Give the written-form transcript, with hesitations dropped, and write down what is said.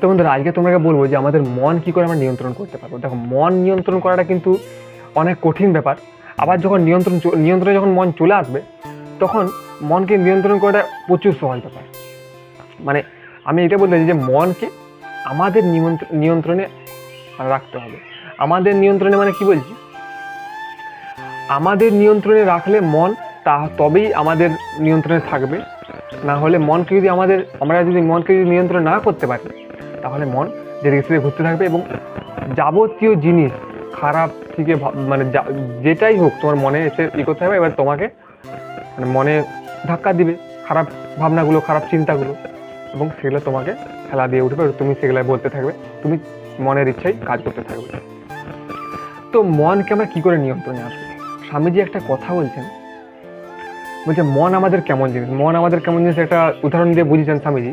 তো বন্ধুরা, আজকে তোমাকে বলবো যে আমাদের মন কী করে আমরা নিয়ন্ত্রণ করতে পারবো। দেখো, মন নিয়ন্ত্রণ করাটা কিন্তু অনেক কঠিন ব্যাপার। আবার যখন নিয়ন্ত্রণে যখন মন চলে আসবে, তখন মনকে নিয়ন্ত্রণ করাটা প্রচুর সহজ ব্যাপার। মানে আমি এটা বলতে চাই যে মনকে আমাদের নিয়ন্ত্রণে রাখতে হবে। আমাদের নিয়ন্ত্রণে মানে কি বলছি, আমাদের নিয়ন্ত্রণে রাখলে মন তবেই আমাদের নিয়ন্ত্রণে থাকবে। না হলে মনকে যদি আমরা যদি মনকে যদি নিয়ন্ত্রণ না করতে পারি, তাহলে মন যেদিকে সেদিকে ঘুরতে থাকবে এবং যাবতীয় জিনিস খারাপ থেকে মানে যেটাই হোক তোমার মনে এসে করতে হবে। এবার তোমাকে মানে মনে ধাক্কা দিবে খারাপ ভাবনাগুলো, খারাপ চিন্তাগুলো, এবং সেগুলো তোমাকে খেলা দিয়ে উঠবে। তুমি সেগুলো বলতে থাকবে, তুমি মনের ইচ্ছাই কাজ করতে থাকবে। তো মনকে আমরা কী করে নিয়ন্ত্রণে আসবে? স্বামীজি একটা কথা বলছেন, বলছে মন আমাদের কেমন জিনিস। মন আমাদের কেমন জিনিস একটা উদাহরণ দিয়ে বুঝিয়েছেন স্বামীজি।